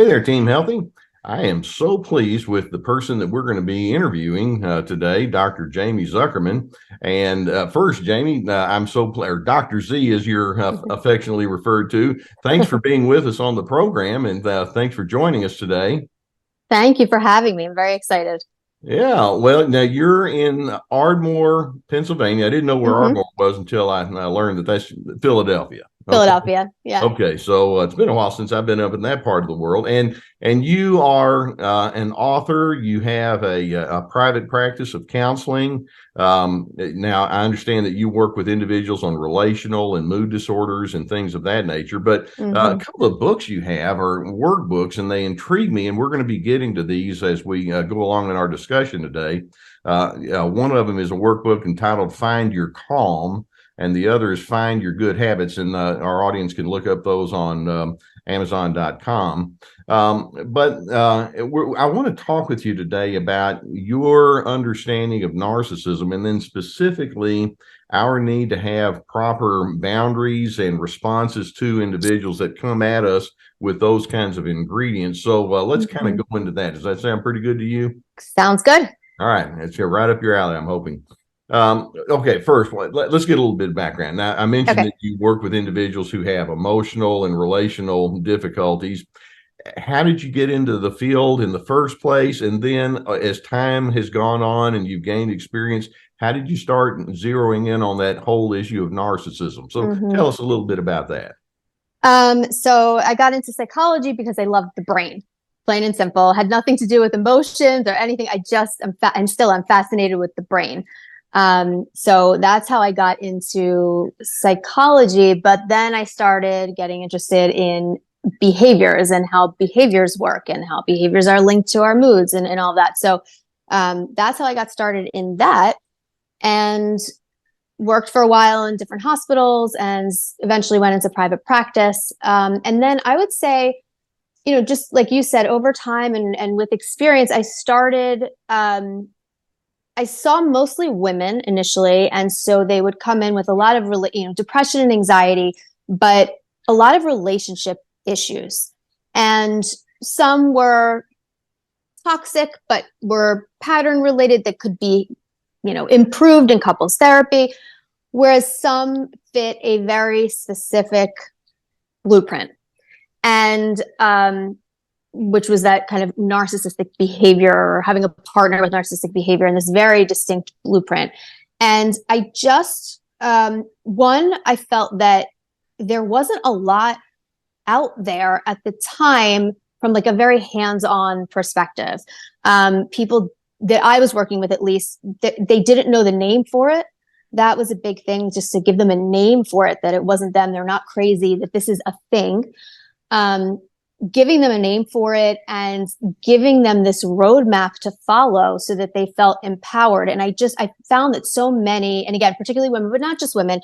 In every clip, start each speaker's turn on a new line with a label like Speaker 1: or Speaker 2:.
Speaker 1: Hey there, Team Healthy. I am so pleased with the person that we're going to be interviewing today, Dr. Jaime Zuckerman. And first, Jamie, or Dr. Z, as you're affectionately referred to. Thanks for being with us on the program, and thanks for joining us today.
Speaker 2: Thank you for having me. I'm very excited.
Speaker 1: Yeah, well, now you're in Ardmore, Pennsylvania. I didn't know where
Speaker 2: hmm
Speaker 1: Ardmore was until I learned that that's Philadelphia. Okay.
Speaker 2: Philadelphia. Yeah.
Speaker 1: Okay, so it's been a while since I've been up in that part of the world, and you are an author. You have a private practice of counseling. Now, I understand that you work with individuals on relational and mood disorders and things of that nature. But a
Speaker 2: hmm
Speaker 1: couple of books you have are workbooks, and they intrigue me. And we're going to be getting to these as we go along in our discussion today. One of them is a workbook entitled "Find Your Calm," and the other is Find Your Good Habits. And our audience can look up those on Amazon.com. I want to talk with you today about your understanding of narcissism, and then specifically our need to have proper boundaries and responses to individuals that come at us with those kinds of ingredients. So let's kind of go into that. Does that sound pretty good to you?
Speaker 2: Sounds good.
Speaker 1: All right. It's right up your alley, I'm hoping. Okay, first, let's get a little bit of background. Now, I mentioned
Speaker 2: Okay.
Speaker 1: that you work with individuals who have emotional and relational difficulties. How did you get into the field in the first place? And then as time has gone on and you've gained experience, how did you start zeroing in on that whole issue of narcissism? So
Speaker 2: hmm
Speaker 1: tell us a little bit about that.
Speaker 2: So I got into psychology because I loved the brain, plain and simple. Had nothing to do with emotions or anything. I'm fascinated with the brain. So that's how I got into psychology. But then I started getting interested in behaviors and how behaviors work and how behaviors are linked to our moods and all that. So that's how I got started in that, and worked for a while in different hospitals and eventually went into private practice. And then I would say, just like you said, over time and with experience, I saw mostly women initially. And so they would come in with a lot of, depression and anxiety, but a lot of relationship issues. And some were toxic, but were pattern related that could be, improved in couples therapy. Whereas some fit a very specific blueprint. And, which was that kind of narcissistic behavior, or having a partner with narcissistic behavior in this very distinct blueprint. And I just, I felt that there wasn't a lot out there at the time from like a very hands-on perspective. People that I was working with, at least, they didn't know the name for it. That was a big thing, just to give them a name for it, that it wasn't them, they're not crazy, that this is a thing. Giving them a name for it and giving them this roadmap to follow so that they felt empowered. And I found that so many, and again, particularly women, but not just women,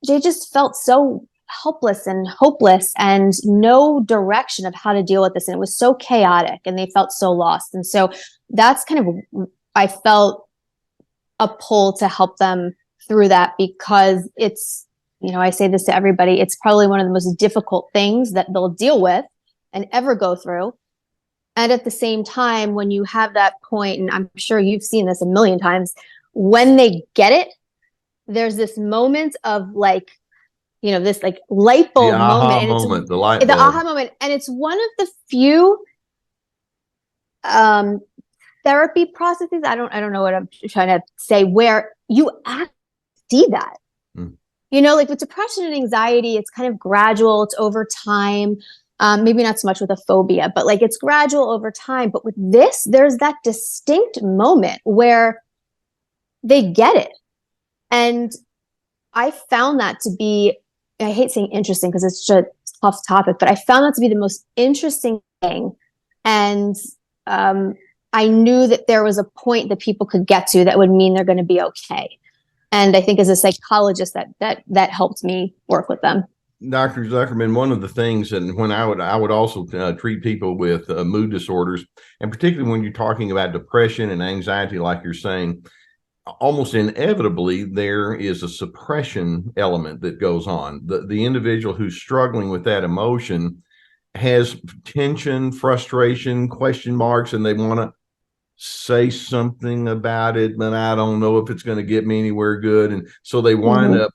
Speaker 2: they just felt so helpless and hopeless and no direction of how to deal with this. And it was so chaotic and they felt so lost. And so that's kind of, I felt a pull to help them through that, because it's, I say this to everybody, it's probably one of the most difficult things that they'll deal with and ever go through. And at the same time, when you have that point, and I'm sure you've seen this a million times, when they get it, there's this moment of this like light bulb moment. And
Speaker 1: Moment, the light bulb.
Speaker 2: The aha moment. And it's one of the few therapy processes, I don't know what I'm trying to say, where you actually see that. Like with depression and anxiety, it's kind of gradual, it's over time. Maybe not so much with a phobia, but like it's gradual over time. But with this, there's that distinct moment where they get it. And I found that to be, I hate saying interesting because it's such a tough topic, but I found that to be the most interesting thing. And I knew that there was a point that people could get to that would mean they're going to be okay. And I think as a psychologist, that helped me work with them.
Speaker 1: Dr. Zuckerman, one of the things, and when I would also treat people with mood disorders, and particularly when you're talking about depression and anxiety, like you're saying, almost inevitably there is a suppression element that goes on. The individual who's struggling with that emotion has tension, frustration, question marks, and they want to say something about it, but I don't know if it's going to get me anywhere good. And so they wind up,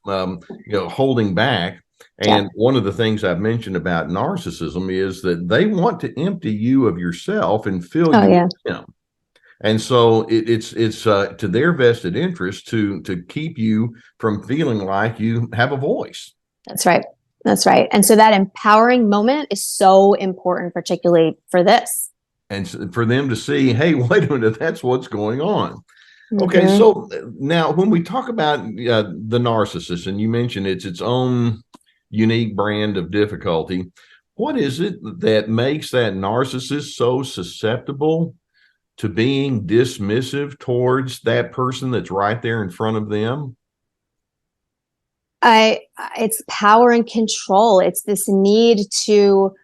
Speaker 1: holding back.
Speaker 2: Yeah.
Speaker 1: And one of the things I've mentioned about narcissism is that they want to empty you of yourself and fill
Speaker 2: Oh,
Speaker 1: you
Speaker 2: yeah.
Speaker 1: with them. And so it's to their vested interest to keep you from feeling like you have a voice.
Speaker 2: That's right. That's right. And so that empowering moment is so important, particularly for this.
Speaker 1: And for them to see, hey, wait a minute, that's what's going on. Okay,
Speaker 2: Mm-hmm.
Speaker 1: so now when we talk about the narcissist, and you mentioned it's its own unique brand of difficulty, what is it that makes that narcissist so susceptible to being dismissive towards that person that's right there in front of them?
Speaker 2: It's power and control. It's this need to,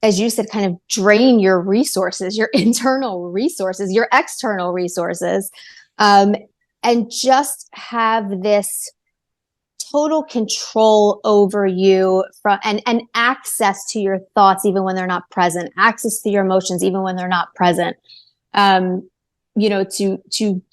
Speaker 2: as you said, kind of drain your resources, your internal resources, your external resources, and just have this total control over you and access to your thoughts even when they're not present, access to your emotions even when they're not present. To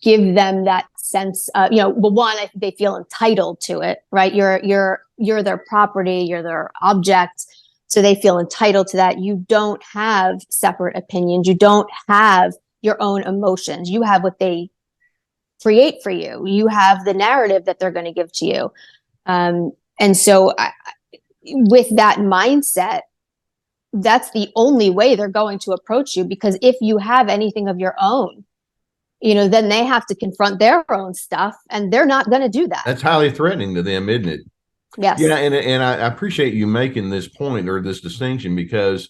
Speaker 2: give them that sense, one, they feel entitled to it, right? You're their property, you're their object. So they feel entitled to that. You don't have separate opinions. You don't have your own emotions. You have what they create for you. You have the narrative that they're going to give to you. And so with that mindset, that's the only way they're going to approach you, because if you have anything of your own, then they have to confront their own stuff, and they're not going to do that.
Speaker 1: That's highly threatening to them, isn't it?
Speaker 2: Yes.
Speaker 1: Yeah, and I appreciate you making this point or this distinction, because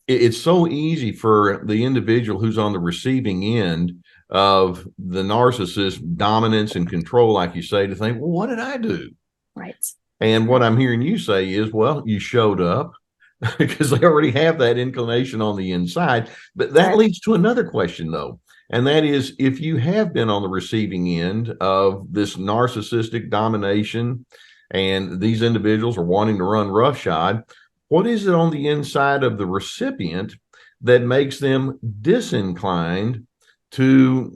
Speaker 1: it's so easy for the individual who's on the receiving end of the narcissist dominance and control, like you say, to think, well, what did I do?
Speaker 2: Right.
Speaker 1: And what I'm hearing you say is, well, you showed up, because they already have that inclination on the inside. But that leads to another question, though. And that is, if you have been on the receiving end of this narcissistic domination and these individuals are wanting to run roughshod, what is it on the inside of the recipient that makes them disinclined to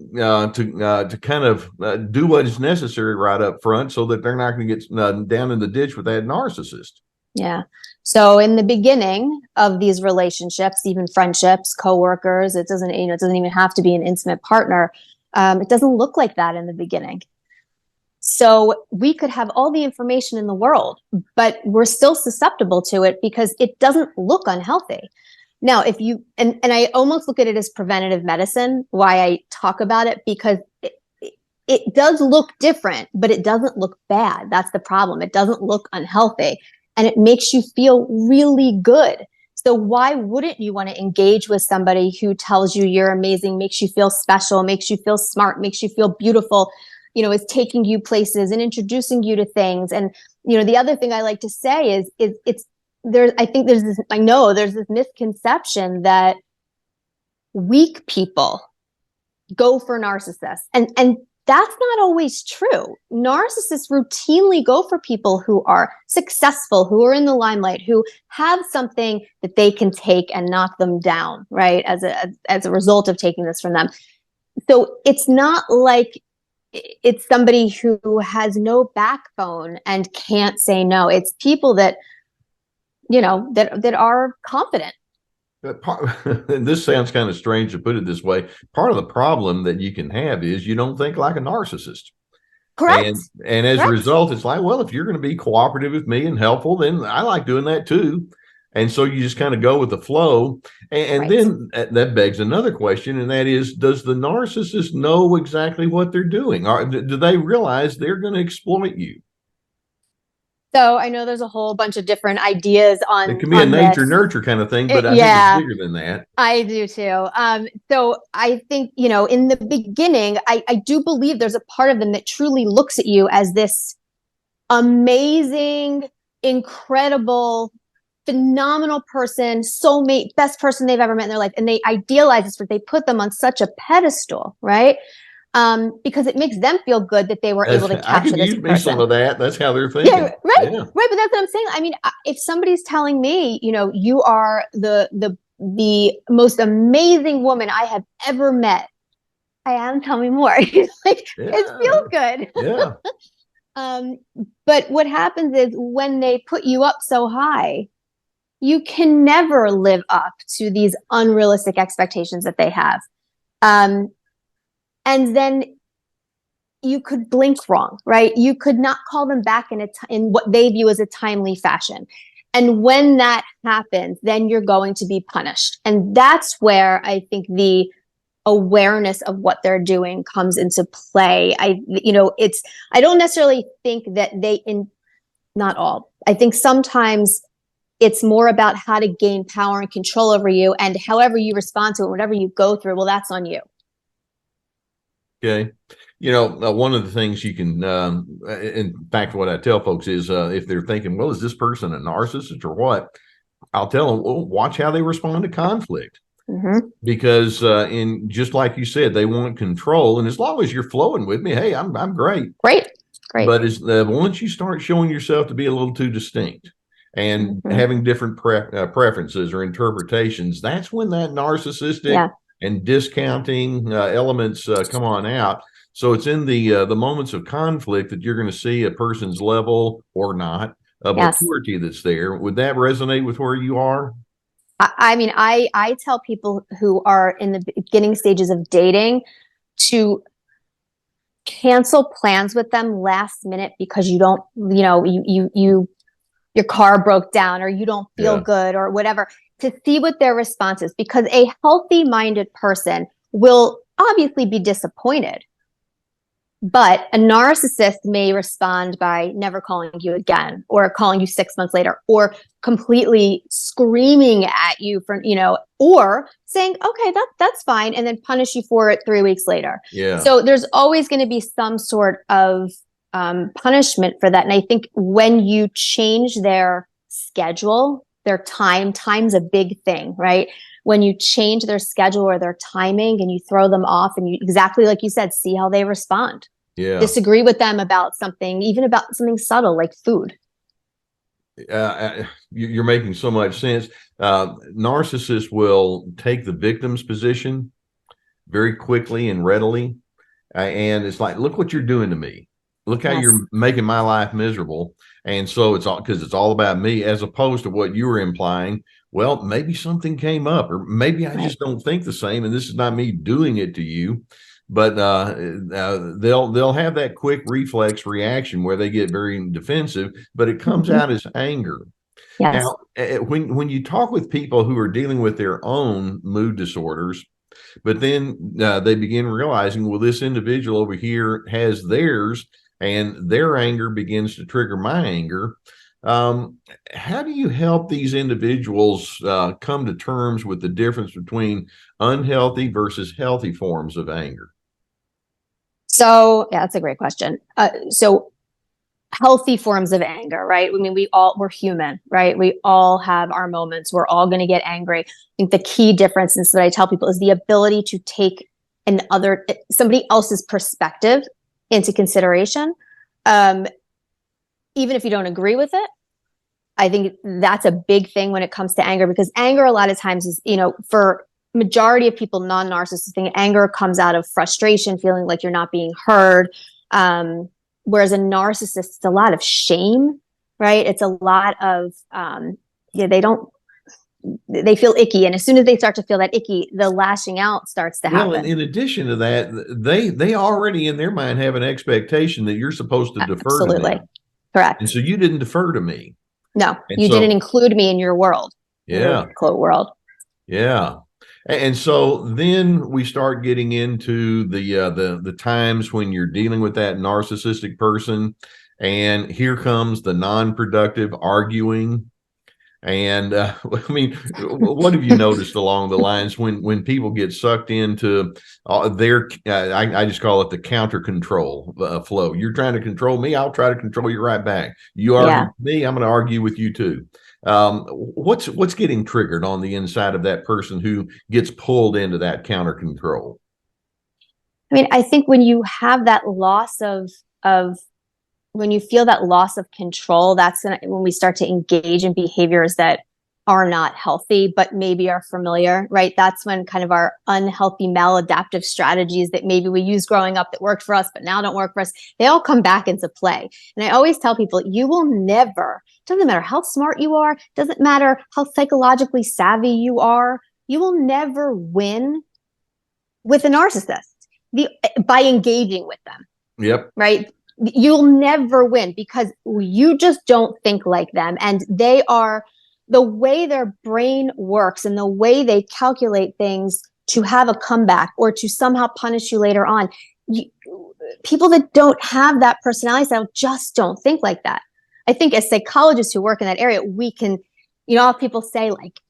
Speaker 1: kind of do what is necessary right up front, so that they're not going to get down in the ditch with that narcissist?
Speaker 2: Yeah. So in the beginning of these relationships, even friendships, coworkers, it doesn't even have to be an intimate partner. It doesn't look like that in the beginning. So we could have all the information in the world, but we're still susceptible to it because it doesn't look unhealthy. Now, if you, and I almost look at it as preventative medicine, why I talk about it, because it does look different, but it doesn't look bad. That's the problem. It doesn't look unhealthy. And it makes you feel really good. So why wouldn't you want to engage with somebody who tells you you're amazing, makes you feel special, makes you feel smart, makes you feel beautiful, is taking you places and introducing you to things. And, the other thing I like to say is there's this misconception that weak people go for narcissists. And that's not always true. Narcissists routinely go for people who are successful, who are in the limelight, who have something that they can take and knock them down, right? As a result of taking this from them. So it's not like it's somebody who has no backbone and can't say no. It's people that, that are confident.
Speaker 1: This sounds kind of strange to put it this way. Part of the problem that you can have is you don't think like a narcissist.
Speaker 2: Correct.
Speaker 1: And as a result, it's like, well, if you're going to be cooperative with me and helpful, then I like doing that too. And so you just kind of go with the flow. And then that begs another question, and that is, does the narcissist know exactly what they're doing? Or do they realize they're going to exploit you?
Speaker 2: So I know there's a whole bunch of different ideas on
Speaker 1: it can be a nature nurture kind of thing, but I think it's bigger than that.
Speaker 2: I do too. So I think, in the beginning, I do believe there's a part of them that truly looks at you as this amazing, incredible, phenomenal person, soulmate, best person they've ever met in their life. And they idealize this, but they put them on such a pedestal, right? because it makes them feel good that they were able to
Speaker 1: I
Speaker 2: capture
Speaker 1: can
Speaker 2: this
Speaker 1: use me some
Speaker 2: person.
Speaker 1: of that. That's how they're
Speaker 2: Yeah,
Speaker 1: thinking.
Speaker 2: right,
Speaker 1: Yeah.
Speaker 2: right. But that's what I'm saying. I mean, if somebody's telling me, you are the most amazing woman I have ever met, I am. Tell me more. Like, it
Speaker 1: Yeah.
Speaker 2: feels good.
Speaker 1: Yeah.
Speaker 2: But what happens is when they put you up so high, you can never live up to these unrealistic expectations that they have. Um, and then you could blink wrong, right? You could not call them back in what they view as a timely fashion. And when that happens, then you're going to be punished. And that's where I think the awareness of what they're doing comes into play. I don't necessarily think that not all. I think sometimes it's more about how to gain power and control over you, and however you respond to it, whatever you go through, well, that's on you.
Speaker 1: Okay. One of the things you can, in fact, what I tell folks is if they're thinking, well, is this person a narcissist or what? I'll tell them, well, watch how they respond to conflict.
Speaker 2: Mm-hmm.
Speaker 1: Because in just like you said, they want control. And as long as you're flowing with me, hey, I'm great.
Speaker 2: Great.
Speaker 1: But once you start showing yourself to be a little too distinct and having different preferences or interpretations, that's when that narcissistic and discounting elements come on out. So it's in the moments of conflict that you're going to see a person's level or not of maturity that's there. Would that resonate with where you are?
Speaker 2: I mean, I tell people who are in the beginning stages of dating to cancel plans with them last minute because you don't, your car broke down or you don't feel good or whatever, to see what their response is, because a healthy minded person will obviously be disappointed. But a narcissist may respond by never calling you again, or calling you 6 months later, or completely screaming at you or saying, okay, that's fine, and then punish you for it 3 weeks later.
Speaker 1: Yeah.
Speaker 2: So there's always going to be some sort of punishment for that. And I think when you change their schedule, their time's a big thing, right? When you change their schedule or their timing and you throw them off, and you, exactly like you said, see how they respond.
Speaker 1: Yeah.
Speaker 2: Disagree with them about something, even about something subtle like food.
Speaker 1: You're making so much sense. Narcissists will take the victim's position very quickly and readily. And it's like, look what you're doing to me. Look how you're making my life miserable. And so it's all because it's all about me, as opposed to what you were implying. Well, maybe something came up, or maybe I just don't think the same. And this is not me doing it to you. But they'll have that quick reflex reaction where they get very defensive, but it comes out as anger.
Speaker 2: Yes.
Speaker 1: Now, when you talk with people who are dealing with their own mood disorders, but then they begin realizing, well, this individual over here has theirs, and their anger begins to trigger my anger. How do you help these individuals come to terms with the difference between unhealthy versus healthy forms of anger?
Speaker 2: So, yeah, that's a great question. So healthy forms of anger, right? I mean, we're human, right? We all have our moments. We're all going to get angry. I think the key difference, and so that I tell people, is the ability to take somebody else's perspective into consideration. Even if you don't agree with it, I think that's a big thing when it comes to anger, because anger a lot of times is, for majority of people, non-narcissistic thing, anger comes out of frustration, feeling like you're not being heard. Whereas a narcissist, it's a lot of shame, right? It's a lot of, they feel icky. And as soon as they start to feel that icky, the lashing out starts to happen.
Speaker 1: Well, in addition to that, they already in their mind have an expectation that you're supposed to defer to them.
Speaker 2: Correct.
Speaker 1: And so you didn't defer to me.
Speaker 2: No, you didn't include me in your world.
Speaker 1: Yeah.
Speaker 2: Your quote world.
Speaker 1: Yeah. And so then we start getting into the times when you're dealing with that narcissistic person, and here comes the non-productive arguing. And I mean, what have you noticed along the lines when people get sucked into their, I just call it the countercontrol flow. You're trying to control me, I'll try to control you right back. You argue with me, I'm going to argue with you too. What's getting triggered on the inside of that person who gets pulled into that counter control?
Speaker 2: I mean, I think when you have that loss of when you feel that loss of control, that's when we start to engage in behaviors that are not healthy, but maybe are familiar, right? That's when kind of our unhealthy maladaptive strategies that maybe we used growing up that worked for us, but now don't work for us, they all come back into play. And I always tell people, you will never, doesn't matter how smart you are, doesn't matter how psychologically savvy you are, you will never win with a narcissist by engaging with them.
Speaker 1: Yep.
Speaker 2: Right? You'll never win because you just don't think like them. And they are, the way their brain works and the way they calculate things to have a comeback or to somehow punish you later on. People that don't have that personality style just don't think like that. I think as psychologists who work in that area, we can, people say like,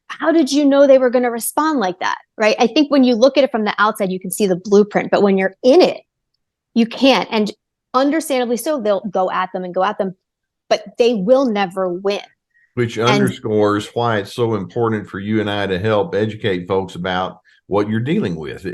Speaker 2: how did you know they were going to respond like that? Right? I think when you look at it from the outside, you can see the blueprint, but when you're in it, you can't. And understandably so, they'll go at them, but they will never win.
Speaker 1: Which underscores why it's so important for you and I to help educate folks about what you're dealing with.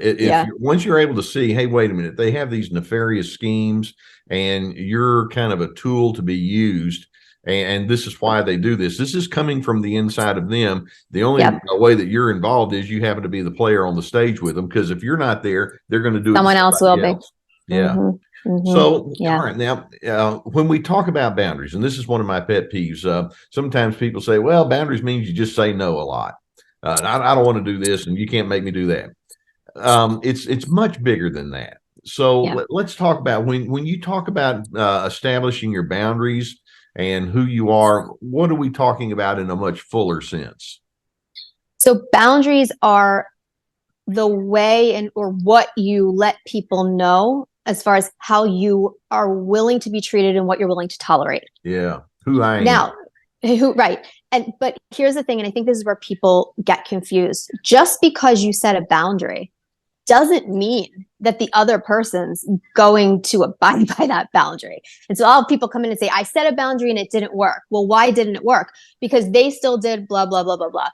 Speaker 1: Once you're able to see, hey, wait a minute, they have these nefarious schemes and you're kind of a tool to be used. And this is why they do this. This is coming from the inside of them. The only way that you're involved is you happen to be the player on the stage with them. Because if you're not there, they're going to do it.
Speaker 2: Someone else will be.
Speaker 1: Yeah. Mm-hmm. Mm-hmm. So, all right, now, when we talk about boundaries, and this is one of my pet peeves, sometimes people say, well, boundaries means you just say no a lot. I don't want to do this, and you can't make me do that. It's much bigger than that. So let's talk about when you talk about establishing your boundaries and who you are, what are we talking about in a much fuller sense?
Speaker 2: So boundaries are the way or what you let people know as far as how you are willing to be treated and what you're willing to tolerate.
Speaker 1: Yeah. Who I am.
Speaker 2: Now, right. But here's the thing, and I think this is where people get confused. Just because you set a boundary doesn't mean that the other person's going to abide by that boundary. And so all people come in and say, I set a boundary and it didn't work. Well, why didn't it work? Because they still did blah, blah, blah, blah, blah.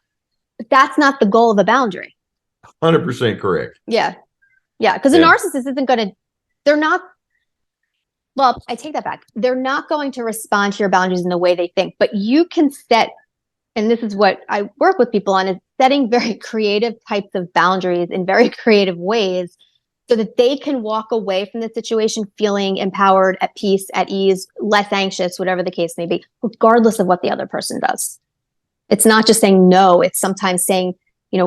Speaker 2: But that's not the goal of a boundary.
Speaker 1: 100% correct.
Speaker 2: Yeah. Yeah. Because a narcissist isn't going to, I take that back. They're not going to respond to your boundaries in the way they think, but you can set, and this is what I work with people on, is setting very creative types of boundaries in very creative ways so that they can walk away from the situation feeling empowered, at peace, at ease, less anxious, whatever the case may be, regardless of what the other person does. It's not just saying no. It's sometimes saying,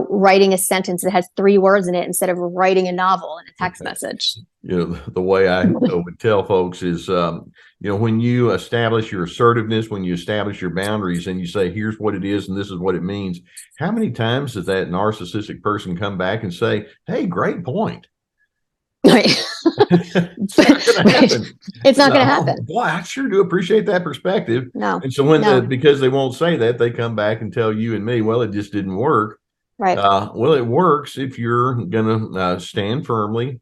Speaker 2: writing a sentence that has 3 words in it instead of writing a novel in a text message.
Speaker 1: The way I would tell folks is, when you establish your assertiveness, when you establish your boundaries and you say, here's what it is and this is what it means, how many times does that narcissistic person come back and say, hey, great point?
Speaker 2: Right.
Speaker 1: It's not going to happen.
Speaker 2: It's not going to happen.
Speaker 1: Boy, I sure do appreciate that perspective.
Speaker 2: No.
Speaker 1: And so because they won't say that, they come back and tell you and me, well, it just didn't work.
Speaker 2: Right.
Speaker 1: Well, it works if you're going to stand firmly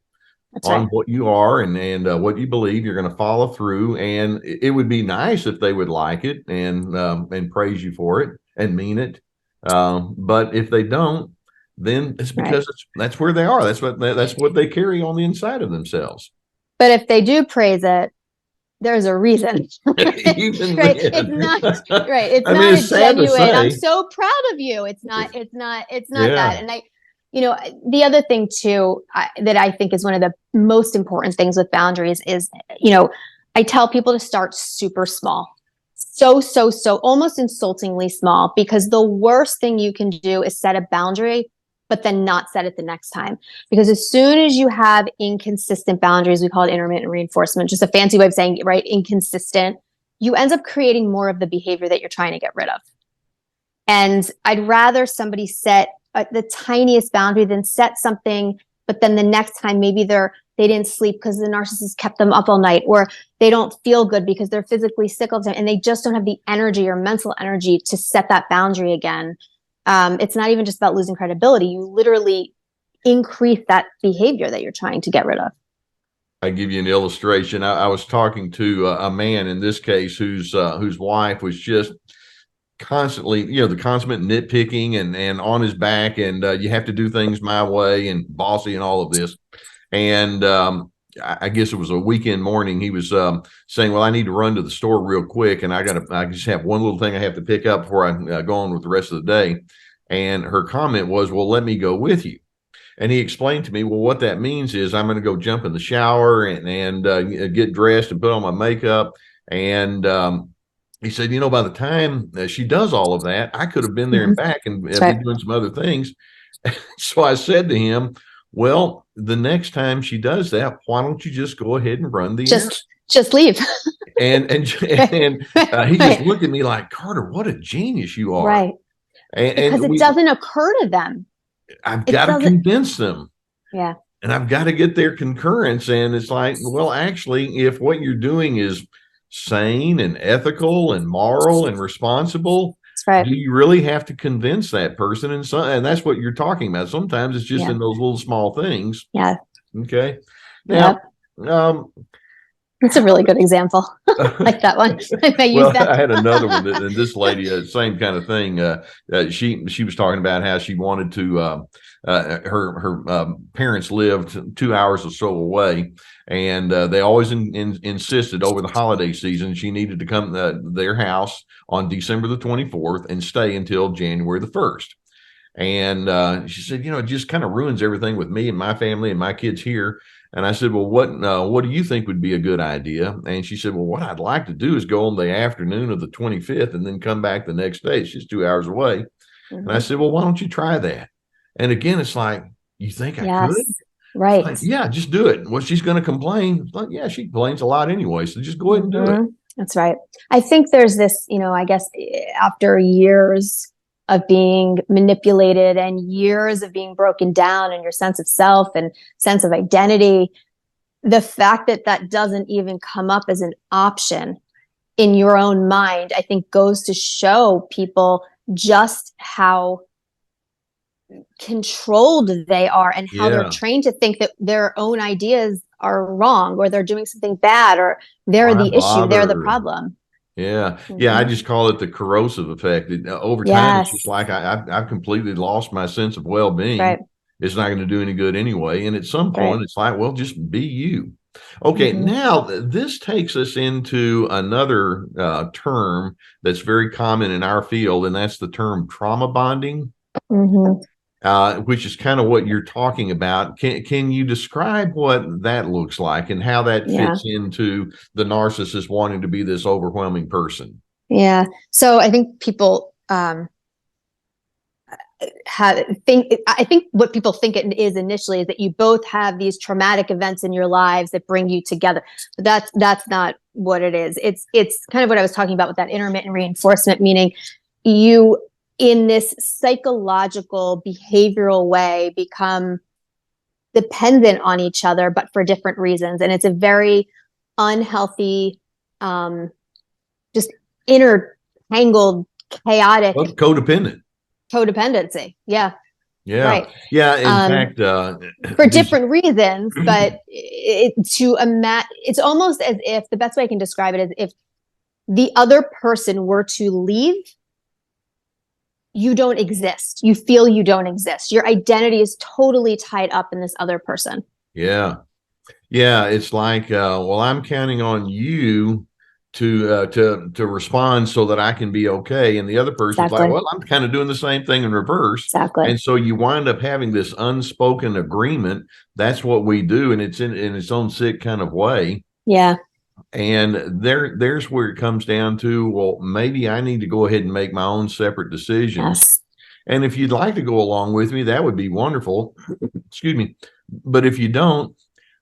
Speaker 1: on what you are and what you believe. You're going to follow through, and it would be nice if they would like it and praise you for it and mean it. But if they don't, then it's because that's where they are. That's what they carry on the inside of themselves.
Speaker 2: But if they do praise it, there's a reason.
Speaker 1: Even
Speaker 2: right.
Speaker 1: It's
Speaker 2: not right. It's not a genuine, I'm so proud of you. It's not that. And the other thing too, that I think is one of the most important things with boundaries is, I tell people to start super small. So almost insultingly small, because the worst thing you can do is set a boundary but then not set it the next time. Because as soon as you have inconsistent boundaries, we call it intermittent reinforcement, just a fancy way of saying, right, inconsistent, you end up creating more of the behavior that you're trying to get rid of. And I'd rather somebody set the tiniest boundary than set something, but then the next time maybe they didn't sleep because the narcissist kept them up all night, or they don't feel good because they're physically sick all the time and they just don't have the energy or mental energy to set that boundary again. It's not even just about losing credibility. You literally increase that behavior that you're trying to get rid of.
Speaker 1: I give you an illustration. I was talking to a man in this case whose wife was just constantly, the consummate nitpicking and on his back, and you have to do things my way and bossy and all of this. And I guess it was a weekend morning. He was saying, well, I need to run to the store real quick, and I just have one little thing I have to pick up before I go on with the rest of the day. And her comment was, well, let me go with you. And he explained to me, well, what that means is I'm going to go jump in the shower and get dressed and put on my makeup. And he said, by the time she does all of that, I could have been there and back and been doing some other things. So I said to him, well, the next time she does that, why don't you just go ahead and run the errand?
Speaker 2: Just leave.
Speaker 1: And he just looked at me like, Carter, what a genius you are.
Speaker 2: Right. Because it doesn't occur to them.
Speaker 1: I've got to convince them.
Speaker 2: Yeah.
Speaker 1: And I've got to get their concurrence. And it's like, well, actually, if what you're doing is sane and ethical and moral and responsible,
Speaker 2: right.
Speaker 1: Do you really have to convince that person? And that's what you're talking about. Sometimes it's just in those little small things.
Speaker 2: Yeah.
Speaker 1: Okay. Now,
Speaker 2: that's a really good example. Like that one.
Speaker 1: I had another one. And this lady, same kind of thing. She was talking about how she wanted to. Her parents lived 2 hours or so away, and they always insisted over the holiday season she needed to come to their house on December the 24th and stay until January the 1st. And she said, it just kind of ruins everything with me and my family and my kids here. And I said, well, what do you think would be a good idea? And she said, well, what I'd like to do is go on the afternoon of the 25th and then come back the next day. It's just 2 hours away. Mm-hmm. And I said, well, why don't you try that? And again, it's like, you think I could?
Speaker 2: Right.
Speaker 1: Like, yeah, just do it. Well, she's going to complain. Like, yeah, she complains a lot anyway. So just go ahead and do it.
Speaker 2: That's right. I think there's this, I guess after years of being manipulated and years of being broken down in your sense of self and sense of identity, the fact that doesn't even come up as an option in your own mind, I think goes to show people just how controlled they are and how they're trained to think that their own ideas are wrong or they're doing something bad or they're the issue, they're the problem.
Speaker 1: Yeah. Yeah. I just call it the corrosive effect. Over time, it's just like I've completely lost my sense of well-being.
Speaker 2: Right.
Speaker 1: It's not going to do any good anyway. And at some point, it's like, well, just be you. Okay. Now this takes us into another term that's very common in our field, and that's the term trauma bonding. Which is kind of what you're talking about. Can you describe what that looks like and how that fits into the narcissist wanting to be this overwhelming person?
Speaker 2: Yeah. So I think people I think what people think it is initially is that you both have these traumatic events in your lives that bring you together. But that's not what it is. It's kind of what I was talking about with that intermittent reinforcement, meaning you, in this psychological, behavioral way, become dependent on each other, but for different reasons. And it's a very unhealthy, just intertangled, chaotic codependency. Yeah.
Speaker 1: Yeah.
Speaker 2: Right.
Speaker 1: Yeah. In fact,
Speaker 2: for different reasons, but it's almost as if the best way I can describe it is if the other person were to leave, you don't exist. You feel you don't exist. Your identity is totally tied up in this other person.
Speaker 1: Yeah. Yeah. It's like, well, I'm counting on you to respond so that I can be okay. And the other person's like, well, I'm kind of doing the same thing in reverse.
Speaker 2: Exactly.
Speaker 1: And so you wind up having this unspoken agreement. That's what we do. And it's in its own sick kind of way.
Speaker 2: Yeah.
Speaker 1: And there's where it comes down to, well, maybe I need to go ahead and make my own separate decisions.
Speaker 2: Yes.
Speaker 1: And if you'd like to go along with me, that would be wonderful. Excuse me. But if you don't,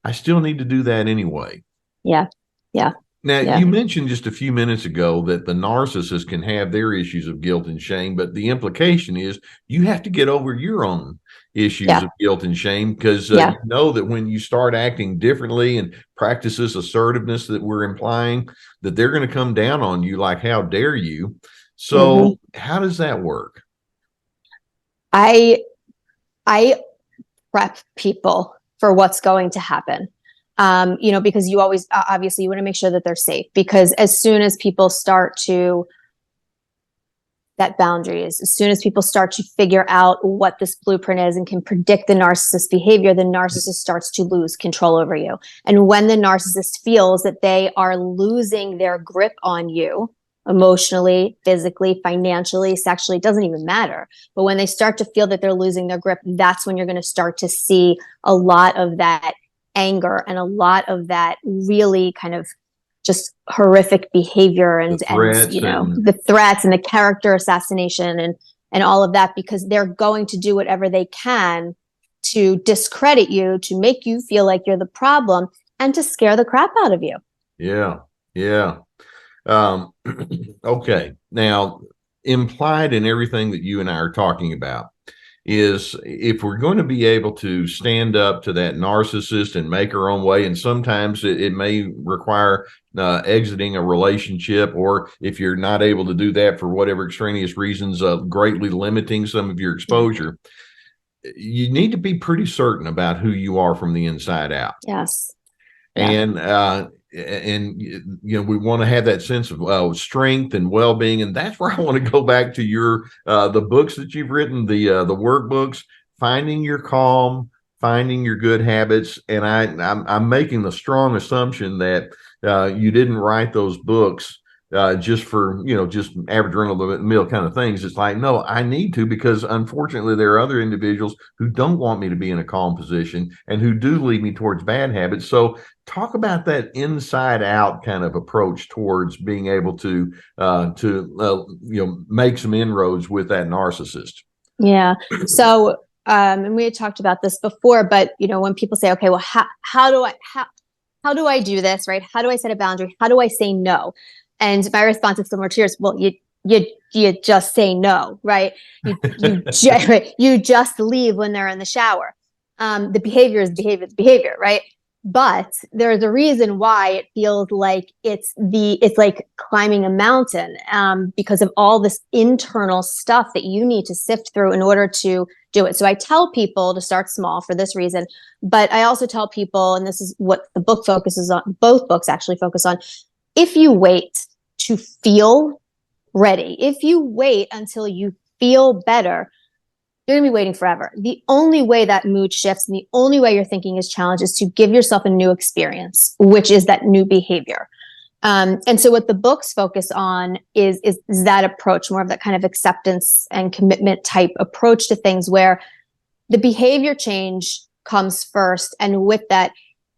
Speaker 1: I still need to do that anyway.
Speaker 2: Yeah. Yeah.
Speaker 1: Now, you mentioned just a few minutes ago that the narcissist can have their issues of guilt and shame, but the implication is you have to get over your own issues of guilt and shame, because you know that when you start acting differently and practice this assertiveness that we're implying, that they're going to come down on you like, how dare you? So how does that work?
Speaker 2: I prep people for what's going to happen. Because you always, obviously you want to make sure that they're safe, because as soon as people start to set boundaries. As soon as people start to figure out what this blueprint is and can predict the narcissist behavior, the narcissist starts to lose control over you. And when the narcissist feels that they are losing their grip on you, emotionally, physically, financially, sexually, it doesn't even matter. But when they start to feel that they're losing their grip, that's when you're going to start to see a lot of that anger and a lot of that really kind of just horrific behavior and the threats and the character assassination and all of that, because they're going to do whatever they can to discredit you, to make you feel like you're the problem, and to scare the crap out of you.
Speaker 1: Yeah. Okay. Now, implied in everything that you and I are talking about is, if we're going to be able to stand up to that narcissist and make our own way, and sometimes it may require exiting a relationship, or if you're not able to do that for whatever extraneous reasons, greatly limiting some of your exposure, you need to be pretty certain about who you are from the inside out.
Speaker 2: Yes.
Speaker 1: And we want to have that sense of strength and well-being, and that's where I want to go back to your the books that you've written, the workbooks, Finding Your Calm, Finding Your Good Habits. And I'm making the strong assumption that you didn't write those books just for just average run-of-the-mill kind of things. It's like, no, I need to, because unfortunately there are other individuals who don't want me to be in a calm position and who do lead me towards bad habits. So talk about that inside out kind of approach towards being able to make some inroads with that narcissist.
Speaker 2: Yeah. So and we had talked about this before, but when people say, okay, well, how do I do this, right? How do I set a boundary? How do I say no? And my response is similar to yours. Well, you just say no, right? You just leave when they're in the shower. The behavior is behavior, right? But there's a reason why it feels like it's like climbing a mountain, because of all this internal stuff that you need to sift through in order to do it. So I tell people to start small for this reason, but I also tell people, and this is what the book focuses on, both books actually focus on, if you wait to feel ready, if you wait until you feel better, you're going to be waiting forever. The only way that mood shifts and the only way your thinking is challenged is to give yourself a new experience, which is that new behavior. And so what the books focus on is that approach, more of that kind of acceptance and commitment type approach to things, where the behavior change comes first. And with that,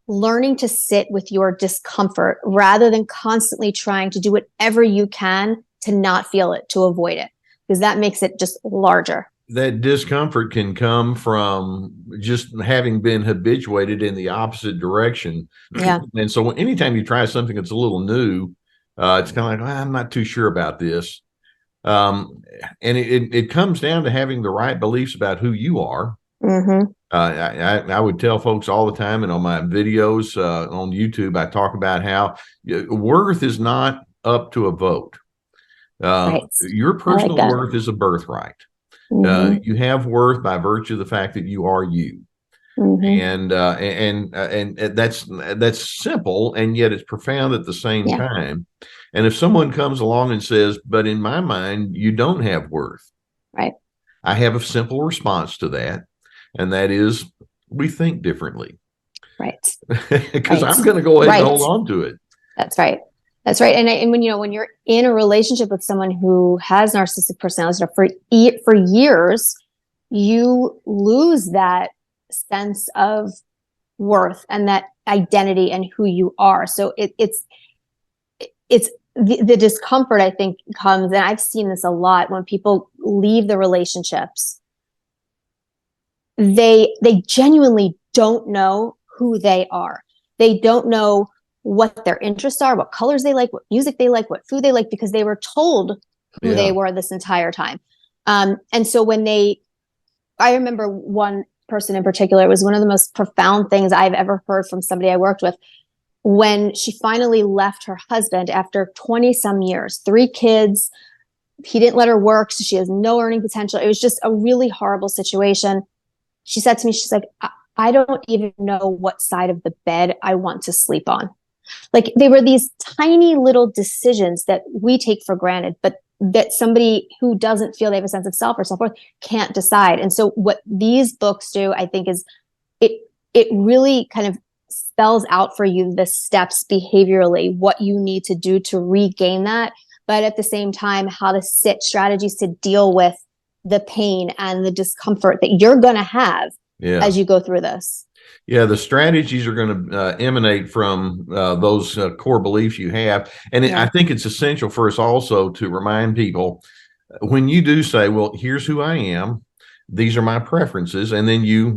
Speaker 2: learning to sit with your discomfort rather than constantly trying to do whatever you can to not feel it, to avoid it, because that makes it just larger.
Speaker 1: That discomfort can come from just having been habituated in the opposite direction.
Speaker 2: Yeah.
Speaker 1: And so anytime you try something that's a little new, it's kind of like, well, I'm not too sure about this. And it comes down to having the right beliefs about who you are.
Speaker 2: Mm-hmm.
Speaker 1: I would tell folks all the time, and on my videos on YouTube, I talk about how worth is not up to a vote.
Speaker 2: Right.
Speaker 1: Your personal worth is a birthright.
Speaker 2: Mm-hmm.
Speaker 1: You have worth by virtue of the fact that you are you. Mm-hmm. And that's simple, and yet it's profound at the same time. And if someone comes along and says, but in my mind, you don't have worth,
Speaker 2: right? I
Speaker 1: have a simple response to that. And that is, we think differently.
Speaker 2: Right.
Speaker 1: Because I'm going to go ahead and hold on to it.
Speaker 2: That's right. That's right. And when you're in a relationship with someone who has narcissistic personality for years, you lose that sense of worth and that identity and who you are. So it's the discomfort, I think, comes, and I've seen this a lot when people leave the relationships. They genuinely don't know who they are. They don't know what their interests are, what colors they like, what music they like, what food they like, because they were told who they were this entire time. And so I remember one person in particular, it was one of the most profound things I've ever heard from somebody I worked with, when she finally left her husband after 20 some years, 3 kids. He didn't let her work, so she has no earning potential. It was just a really horrible situation. She said to me, she's like, I don't even know what side of the bed I want to sleep on. Like, they were these tiny little decisions that we take for granted, but that somebody who doesn't feel they have a sense of self or self-worth can't decide. And so what these books do, I think, is it really kind of spells out for you the steps behaviorally, what you need to do to regain that, but at the same time, how to set strategies to deal with the pain and the discomfort that you're going to have as you go through this.
Speaker 1: Yeah, the strategies are going to emanate from those core beliefs you have. And I think it's essential for us also to remind people, when you do say, well, here's who I am, these are my preferences, and then you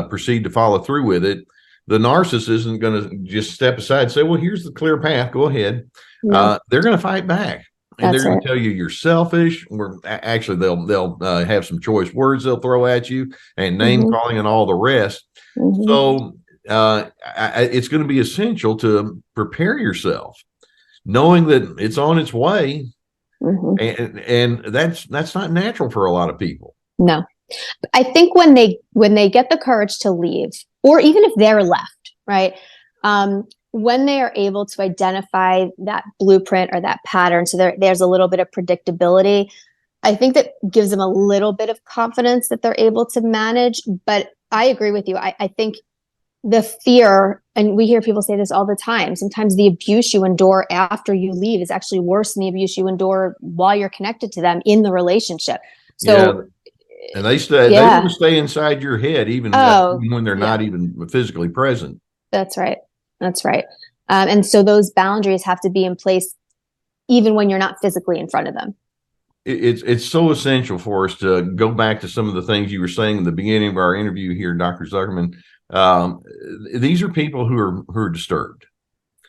Speaker 1: proceed to follow through with it, the narcissist isn't going to just step aside and say, well, here's the clear path, go ahead. No. They're going to fight back. And they're going to tell you you're selfish. Actually, they'll have some choice words they'll throw at you, and name calling and all the rest. So it's going to be essential to prepare yourself, knowing that it's on its way, and that's not natural for a lot of people.
Speaker 2: No, I think when they get the courage to leave, or even if they're left, right, when they are able to identify that blueprint or that pattern, so there's a little bit of predictability, I think that gives them a little bit of confidence that they're able to manage. But I agree with you. I think the fear, and we hear people say this all the time, sometimes the abuse you endure after you leave is actually worse than the abuse you endure while you're connected to them in the relationship. So,
Speaker 1: and they want to stay inside your head, even when they're not even physically present.
Speaker 2: That's right. That's right. And so those boundaries have to be in place even when you're not physically in front of them.
Speaker 1: It's so essential for us to go back to some of the things you were saying in the beginning of our interview here, Dr. Zuckerman. These are people who are disturbed.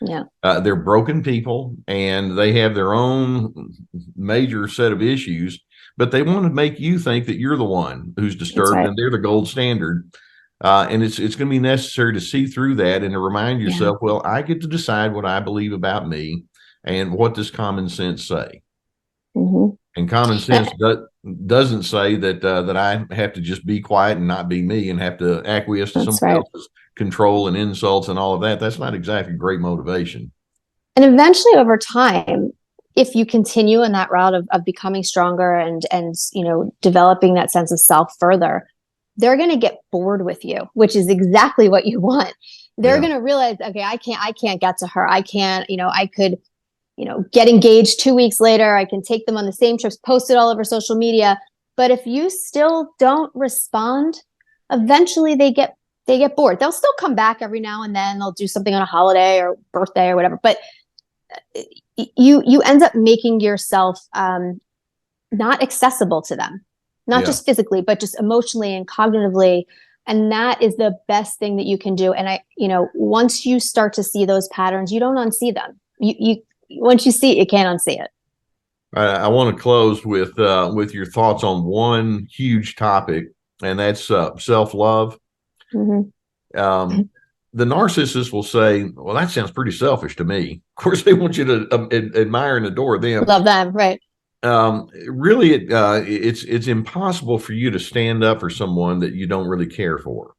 Speaker 2: Yeah.
Speaker 1: They're broken people, and they have their own major set of issues, but they want to make you think that you're the one who's disturbed, and they're the gold standard. And it's going to be necessary to see through that and to remind yourself, well, I get to decide what I believe about me, and what does common sense say? And common sense doesn't say that I have to just be quiet and not be me and have to acquiesce to someone else's control and insults and all of that. That's not exactly great motivation.
Speaker 2: And eventually, over time, if you continue in that route of becoming stronger and developing that sense of self further, they're going to get bored with you, which is exactly what you want. They're going to realize, okay, I can't get to her. I can't, I could, get engaged 2 weeks later. I can take them on the same trips, post it all over social media. But if you still don't respond, eventually they get bored. They'll still come back every now and then. They'll do something on a holiday or birthday or whatever. But you end up making yourself not accessible to them, not just physically, but just emotionally and cognitively. And that is the best thing that you can do. And once you start to see those patterns, you don't unsee them. Once you see it, you can't unsee it.
Speaker 1: I want to close with your thoughts on one huge topic, and that's self-love. The narcissist will say, well, that sounds pretty selfish to me. Of course, they want you to admire and adore them.
Speaker 2: Love them, right.
Speaker 1: Really, it's impossible for you to stand up for someone that you don't really care for.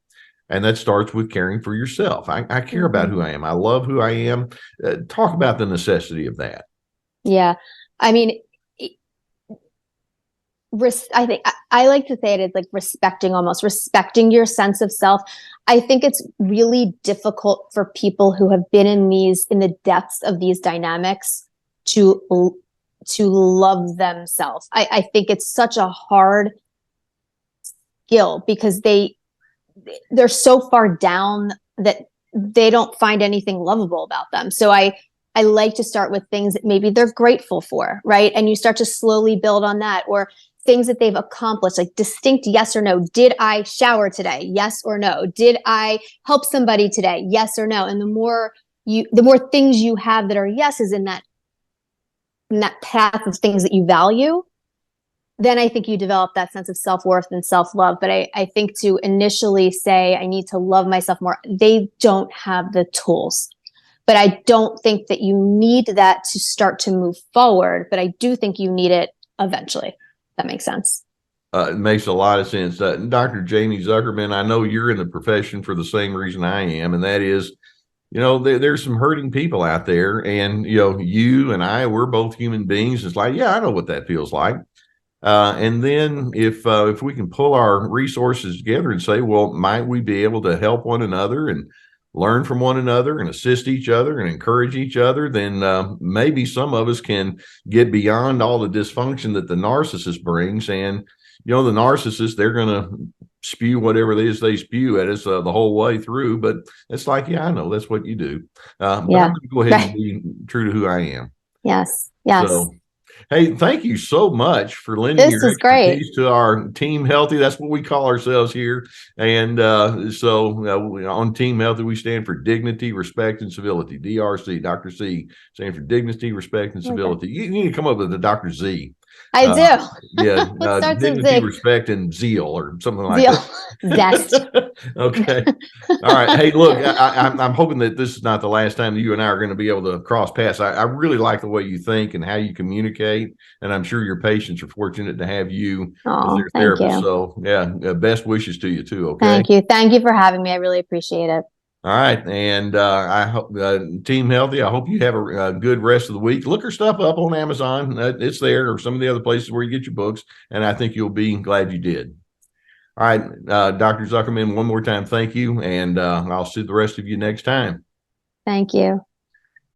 Speaker 1: And that starts with caring for yourself. I care about who I am. I love who I am. Talk about the necessity of that.
Speaker 2: Yeah. I mean, I think I like to say it's like respecting your sense of self. I think it's really difficult for people who have been in the depths of these dynamics to love themselves. I think it's such a hard skill because they're so far down that they don't find anything lovable about them. So I like to start with things that maybe they're grateful for, right? And you start to slowly build on that, or things that they've accomplished, like distinct yes or no. Did I shower today? Yes or no. Did I help somebody today? Yes or no. And the more things you have that are yeses in that path of things that you value, then I think you develop that sense of self-worth and self-love. But I think to initially say, I need to love myself more, they don't have the tools. But I don't think that you need that to start to move forward. But I do think you need it eventually. That makes sense.
Speaker 1: It makes a lot of sense. Dr. Jaime Zuckerman, I know you're in the profession for the same reason I am, and that is there's some hurting people out there, and you and we're both human beings. It's like, yeah, I know what that feels like. And then if we can pull our resources together and say, well, might we be able to help one another and learn from one another and assist each other and encourage each other, then maybe some of us can get beyond all the dysfunction that the narcissist brings. And the narcissist, they're going to spew whatever it is they spew at us the whole way through. But it's like, yeah, I know that's what you do. But I'm going to go ahead and be true to who I am.
Speaker 2: Yes.
Speaker 1: So, hey, thank you so much for lending your expertise to our Team Healthy. That's what we call ourselves here. And so on Team Healthy, we stand for dignity, respect, and civility. DRC, Dr. C, standing for dignity, respect, and civility. You need to come up with a Dr. Z.
Speaker 2: I do.
Speaker 1: Yeah, dignity, respect, and zeal, or something like that.
Speaker 2: Zest.
Speaker 1: Okay. All right. Hey, look, I'm hoping that this is not the last time that you and I are going to be able to cross paths. I really like the way you think and how you communicate, and I'm sure your patients are fortunate to have you as their therapist. So, yeah, best wishes to you too. Okay.
Speaker 2: Thank you for having me. I really appreciate it.
Speaker 1: All right. And I hope Team Healthy, I hope you have a good rest of the week. Look her stuff up on Amazon. It's there, or some of the other places where you get your books. And I think you'll be glad you did. All right. Dr. Zuckerman, one more time, thank you. And I'll see the rest of you next time.
Speaker 2: Thank you.